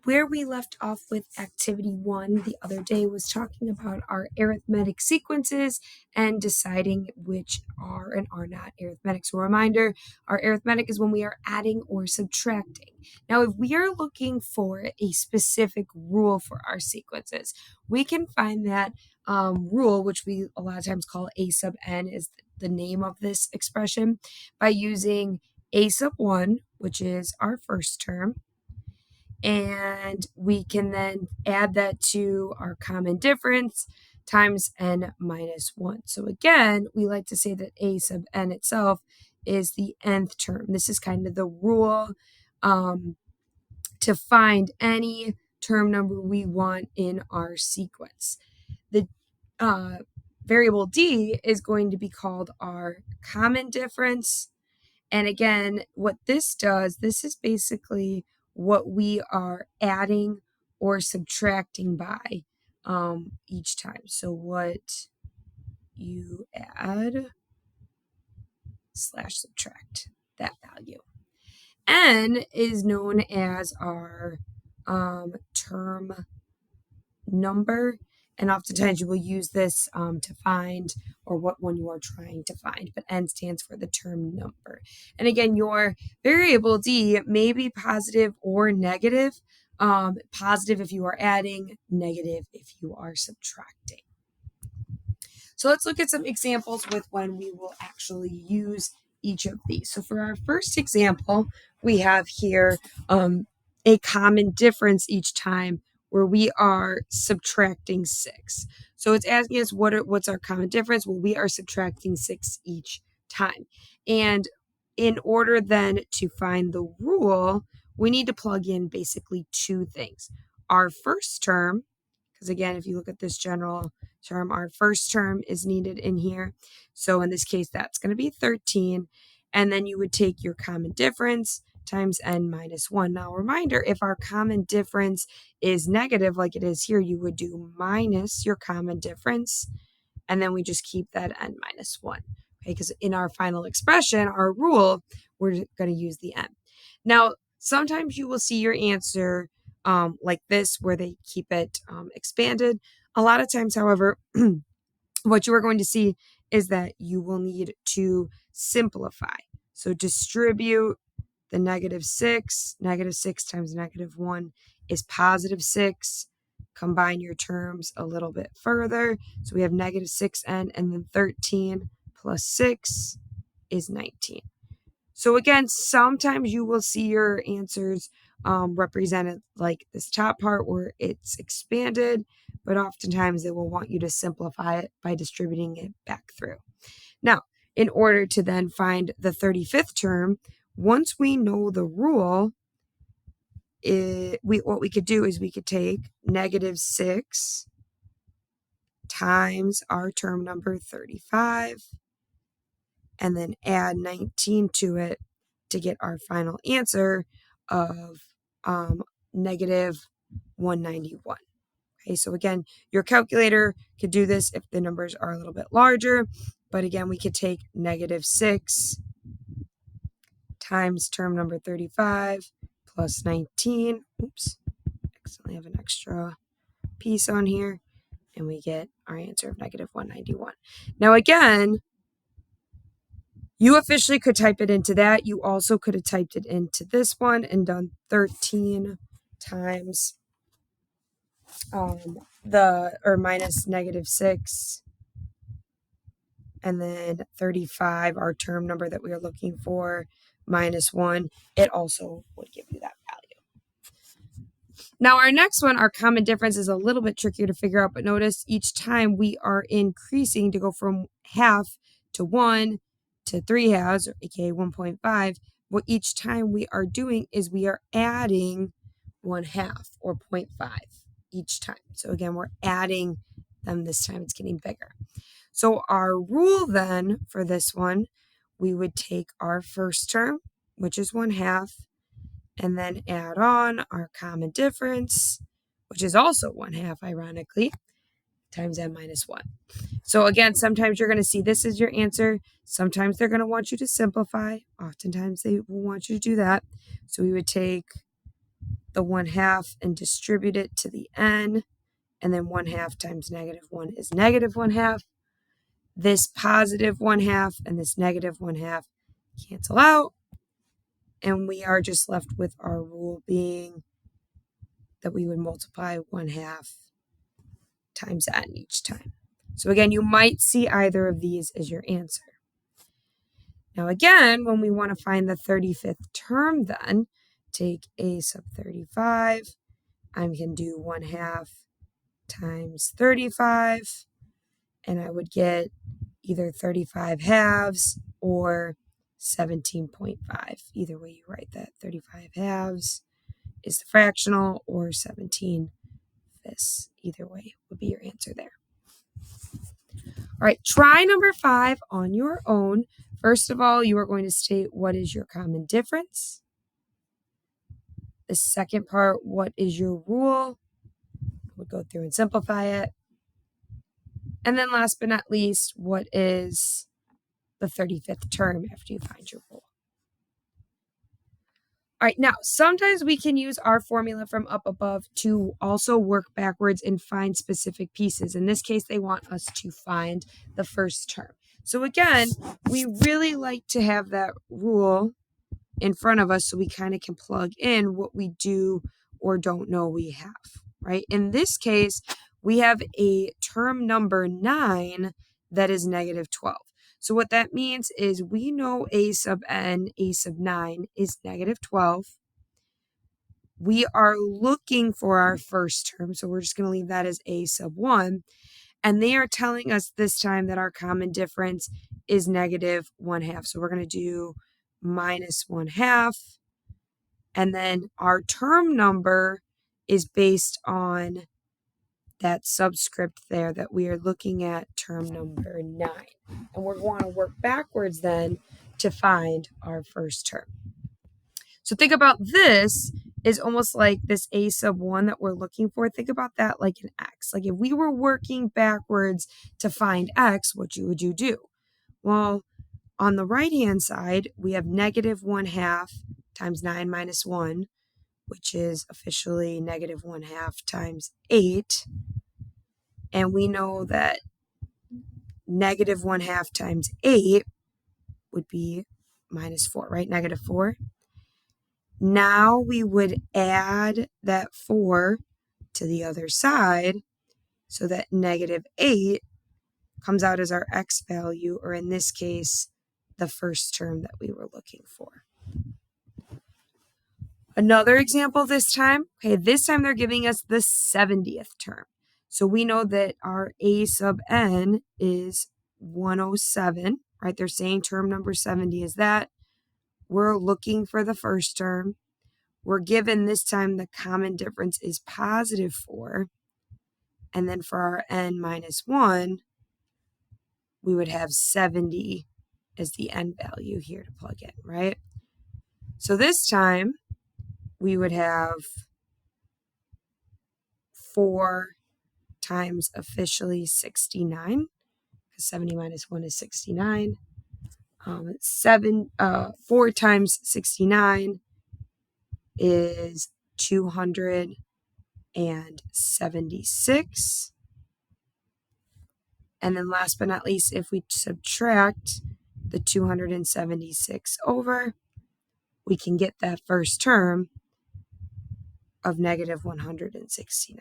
Where we left off with activity 1 the other day was talking about our arithmetic sequences and deciding which are and are not arithmetic. So a reminder, our arithmetic is when we are adding or subtracting. Now, if we are looking for a specific rule for our sequences, we can find that rule, which we a lot of times call a sub n, is the name of this expression, by using a sub 1, which is our first term, and we can then add that to our common difference times n minus 1. So again, we like to say that a sub n itself is the nth term. This is kind of the rule to find any term number we want in our sequence. The variable d is going to be called our common difference. And again, what this does, this is basically what we are adding or subtracting by each time. So what you add / subtract, that value. N is known as our term number, and oftentimes you will use this to find or what one you are trying to find, but n stands for the term number. And again, your variable d may be positive or negative. Positive if you are adding, negative if you are subtracting. So let's look at some examples with when we will actually use each of these. So for our first example, we have here a common difference each time where we are subtracting 6. So it's asking us what's our common difference? Well, we are subtracting 6 each time. And in order then to find the rule, we need to plug in basically two things. Our first term, because again, if you look at this general term, our first term is needed in here. So in this case, that's going to be 13. And then you would take your common difference times n minus 1. Now, reminder, if our common difference is negative, like it is here, you would do minus your common difference, and then we just keep that n minus 1. Okay, because in our final expression, our rule, we're going to use the n. Now, sometimes you will see your answer like this, where they keep it expanded. A lot of times, however, what you are going to see is that you will need to simplify. So distribute the -6. -6 times -1 is +6. Combine your terms a little bit further. So we have -6n, and then 13 plus 6 is 19. So again, sometimes you will see your answers represented like this top part where it's expanded, but oftentimes they will want you to simplify it by distributing it back through. Now, in order to then find the 35th term, once we know the rule, what we could do is we could take -6 times our term number 35, and then add 19 to it to get our final answer of -191. Okay, so again, your calculator could do this if the numbers are a little bit larger, but again, we could take -6 times term number 35 plus 19. Oops, accidentally have an extra piece on here, and we get our answer of -191. Now again, you officially could type it into that. You also could have typed it into this one and done 13 times minus -6, and then 35, our term number that we are looking for, -1. It also would give you that value. Now our next one, our common difference, is a little bit trickier to figure out, but notice each time we are increasing to go from half to 1 to 3 halves, or aka 1.5. What each time we are doing is we are adding 1/2 or 0.5 each time. So again, we're adding them. This time it's getting bigger. So our rule then for this one, we would take our first term, which is 1/2, and then add on our common difference, which is also 1/2, ironically, times n minus 1. So again, sometimes you're going to see this as your answer. Sometimes they're going to want you to simplify. Oftentimes they will want you to do that. So we would take the 1/2 and distribute it to the n, and then 1/2 times -1 is -1/2. This positive 1/2 and this negative 1/2 cancel out, and we are just left with our rule being that we would multiply 1/2 times n each time. So again, you might see either of these as your answer. Now again, when we want to find the 35th term, then take a sub 35. I can do 1/2 times 35, and I would get either 35 halves or 17.5. Either way you write that. 35 halves is the fractional, or 17 fifths. Either way would be your answer there. All right, try number 5 on your own. First of all, you are going to state what is your common difference. The second part, what is your rule? We'll go through and simplify it. And then last but not least, what is the 35th term after you find your rule? All right, now sometimes we can use our formula from up above to also work backwards and find specific pieces. In this case, they want us to find the first term. So again, we really like to have that rule in front of us so we kind of can plug in what we do or don't know we have, right? In this case, we have a term number 9 that is -12. So what that means is we know a sub n, a sub 9 is -12. We are looking for our first term, so we're just going to leave that as a sub 1. And they are telling us this time that our common difference is -1/2. So we're going to do -1/2. And then our term number is based on that subscript there that we are looking at, term number 9. And we're going to work backwards then to find our first term. So think about this is almost like this a sub 1 that we're looking for. Think about that like an x. Like if we were working backwards to find x, what would you do? Well, on the right-hand side, we have -1/2 times 9 minus 1, which is officially -1/2 times 8. And we know that -1/2 times 8 would be -4, right? -4. Now we would add that 4 to the other side so that -8 comes out as our x value, or in this case, the first term that we were looking for. Another example this time, this time they're giving us the 70th term. So we know that our a sub n is 107, right? They're saying term number 70 is that. We're looking for the first term. We're given this time the common difference is +4. And then for our n minus 1, we would have 70 as the n value here to plug in, right? So this time, we would have 4 times officially 69, because 70 minus 1 is 69. 4 times 69 is 276. And then last but not least, if we subtract the 276 over, we can get that first term of -169.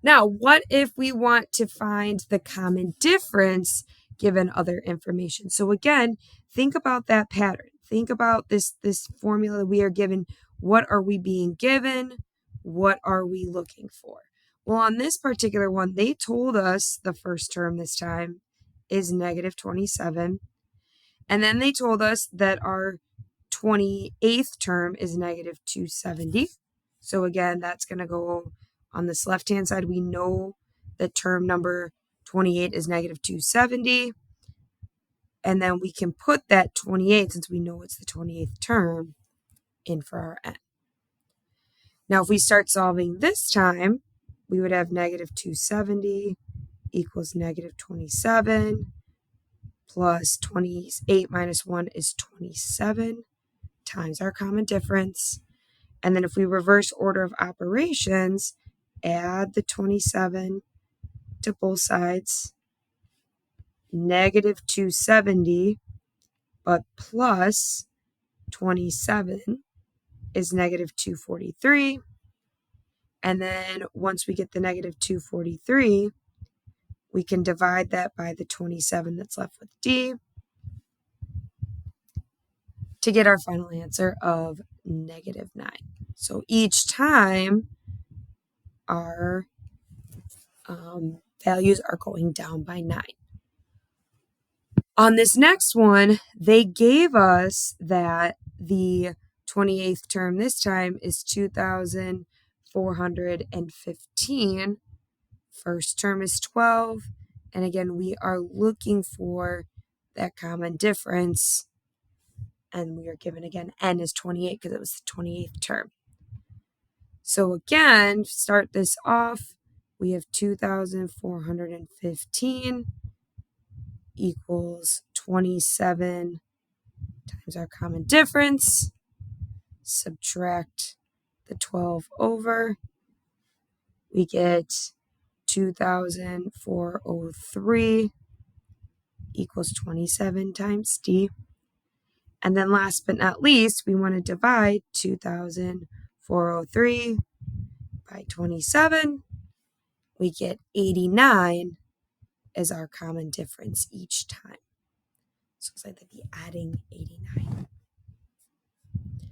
Now, what if we want to find the common difference given other information? So again, think about that pattern. Think about this formula that we are given. What are we being given? What are we looking for? Well, on this particular one, they told us the first term this time is -27. And then they told us that our 28th term is -270. So again, that's going to go on this left-hand side. We know that term number 28 is -270. And then we can put that 28, since we know it's the 28th term, in for our n. Now, if we start solving this time, we would have -270 equals -27. plus 28 minus 1 is 27 times our common difference. And then if we reverse order of operations, add the 27 to both sides, negative 270, but plus 27 is negative 243. And then once we get the negative 243, we can divide that by the 27 that's left with D to get our final answer of negative 9. So each time our values are going down by 9. On this next one, they gave us that the 28th term this time is 2,415. First term is 12. And again, we are looking for that common difference. And we are given again, n is 28 because it was the 28th term. So again, start this off. We have 2,415 equals 27 times our common difference. Subtract the 12 over. We get 2,403 equals 27 times D. And then last but not least, we want to divide 2,403 by 27. We get 89 as our common difference each time. So it's like they'd be adding 89.